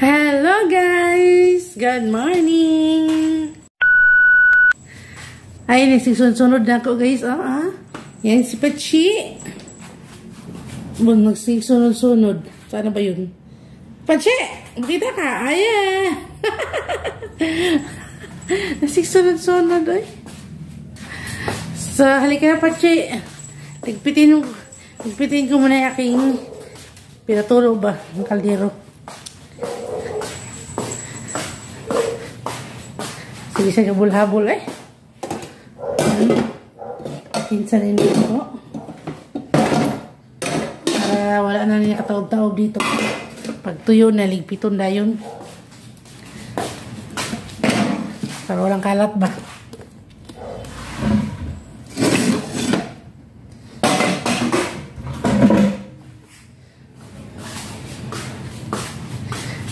Hello guys! Good morning! Ay, nagsisunod na ako guys. Yan si Pachi. Nagsisunod-sunod. Sana ba yun? Pachi! Makita ka? Ayan! Nagsisunod-sunod ay. So, halika na Pachi. Tigpitin ko muna yung aking pinaturo ba? Ang kaldero. Sige siya kabul-habol eh. Pinsanin dito. Para wala na niya katawag-tawag dito. Pag tuyo na, ligpiton na yun. Para walang kalat ba?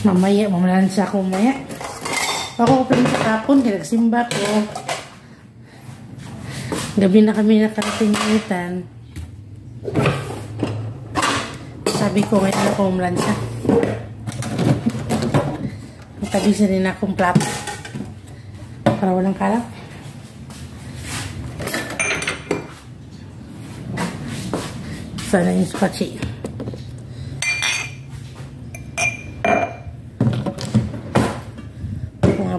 Mamaya, mamalansa ako mamaya. Ako ko sa kapon, kaya nagsimba ko. Gabi na kami nakaratingitan. Sabi ko, ngayon ako mamalansa. Magtabisa rin akong plato. Para walang kalat. Sana yung spachi.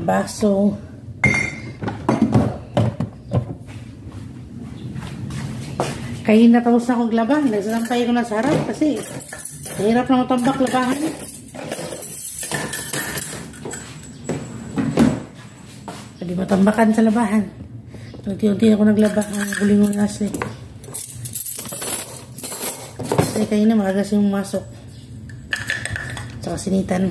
Baso. Kaya natapos na akong laban. Nagsasampay ko na sa harap kasi hirap na matambak labahan. Pwede matambakan sa labahan. Unti-unti ako naglaba ang huling last eh. Kasi kaya na makagas yung masok. Tsaka sinitan.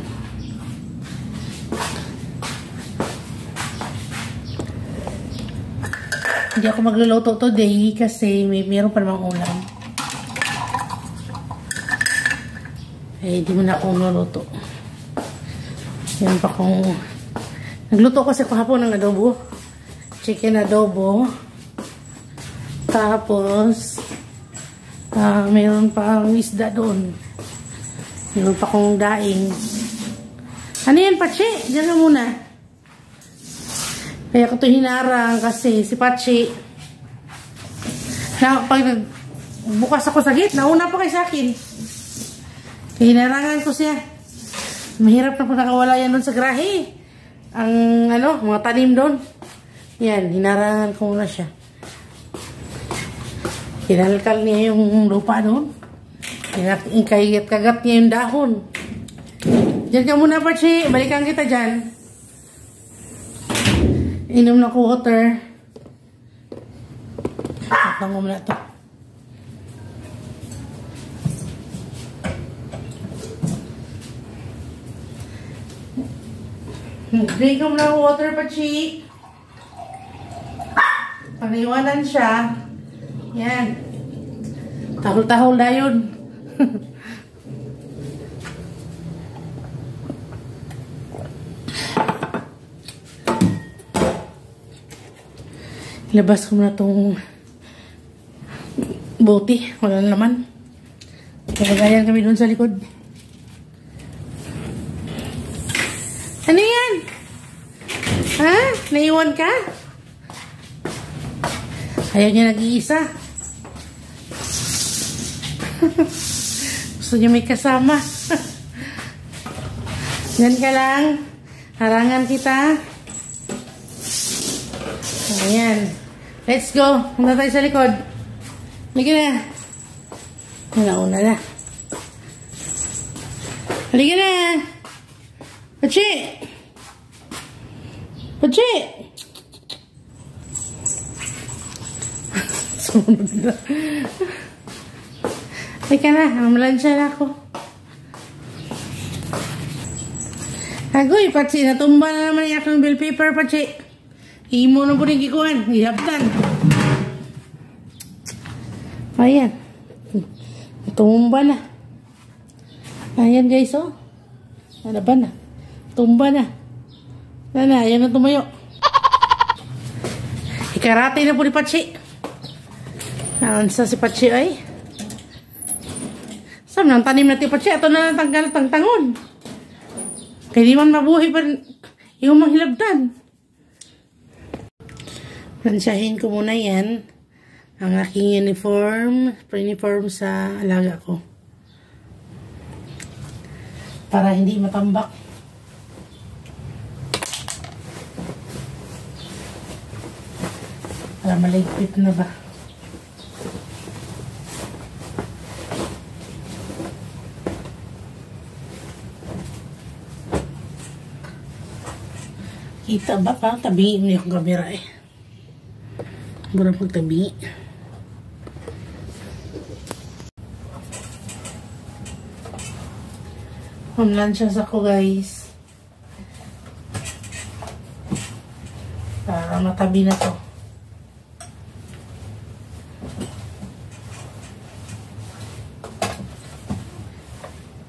Hindi ako magluluto today kasi mayroon pa namang ulam. Eh, di mo na ako magluluto. Yan pa kung... Nagluto kasi kahapon ng adobo. Chicken adobo. Tapos, mayroon pa ang isda doon. Mayroon pa kong daing. Ano yan, Pachi? Diyan na muna. Kaya ko ito hinarang kasi si Pachi na pag bukas ako sa gate, nauna pa kay sa akin. Kaya hinarangan ko siya. Mahirap na po nakawala yan doon sa grahe. Ang mga tanim doon. Yan, hinarangan ko muna siya. Hinalkal niya yung lupa doon. Kagat niya yung dahon. Diyan ka muna Pachi, balikan kita dyan. Inom na ko water. Patangom na ito. Drink mo na water, Pachi. Paniwanan siya. Yan. Tahol-tahol na yun. Labas ko na itong bote. Wala na naman. Nagagayan kami doon sa likod. Ano yan? Ha? Naiwan ka? Ayaw niya nag-iisa. Gusto niya may kasama. Yan ka lang. Harangan kita. Ayan. Let's go. Punta tayo sa likod. Halika na. Una na. Halika na. Pachi! Pachi! Sunod na. Halika na. Mamalansya na ako. Agoy, Pachi. Natumba na naman yung aking bill paper, Pachi. Imo na po rin kikuhan. Ihaptan. Ayan. Tumba na. Ayan guys, oh. Ano ba na? Tumba na. Ayan na tumayo. Ikarate na po ni Pachi. Naansa si Pachi ay. Saan nang tanim natin Pachi? Ito na lang tanggal tangon. Kaya di man mabuhi pa yung manghilabtan. Plansyahin ko muna yan. Ang aking uniform sa alaga ko. Para hindi matambak. Para maligpit na ba. Kita ba pa? Tabihin mo yung kamera eh. Mura pagtabi. Pamlansyas ako guys. Para matabi na to.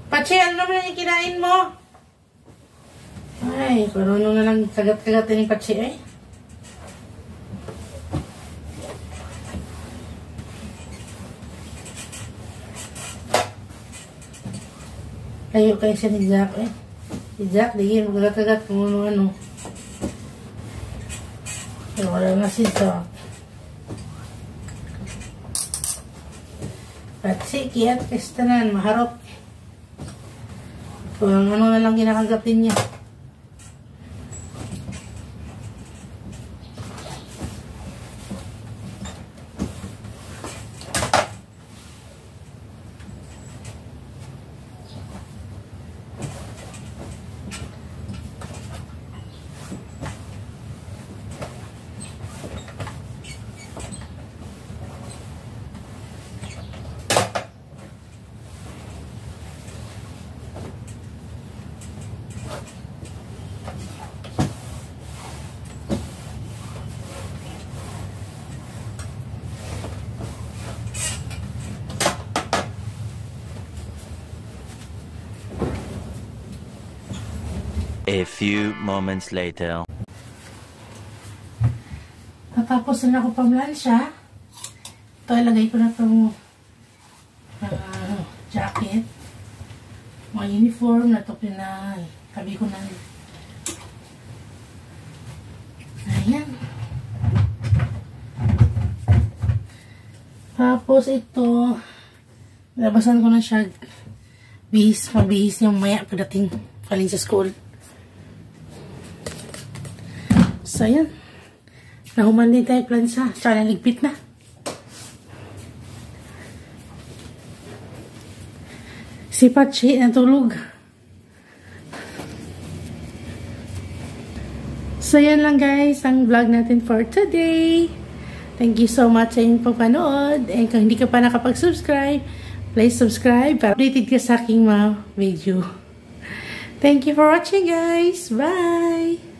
Pachi, ano naman yung kinain mo? Ay, parang na lang kagat-kagatin yung Pachi eh. Ayaw kayo siya ni Jack eh. Si Jack, di yun, magagat-gagat kung ano-ano. Pero wala na si Jack. Pachi, kiyat, kastanan, maharap. Kung ano na lang kinakagatin niya. A few moments later. Natapos na ako pamlansya. Ito, ilagay ko na itong jacket. Mga uniform na ito tabi ko na. Ayan. Tapos ito, labasan ko na siya. Mabihis yung maya pagdating kaling sa school. So, ayan. Nahuman din tayo plansa. Tsaka naligpit na. Si Pachi natulog. So, yan lang guys. Ang vlog natin for today. Thank you so much sa inyong pagpanood. And kung hindi ka pa nakapag-subscribe, please subscribe para updated ka sa aking mga video. Thank you for watching guys. Bye!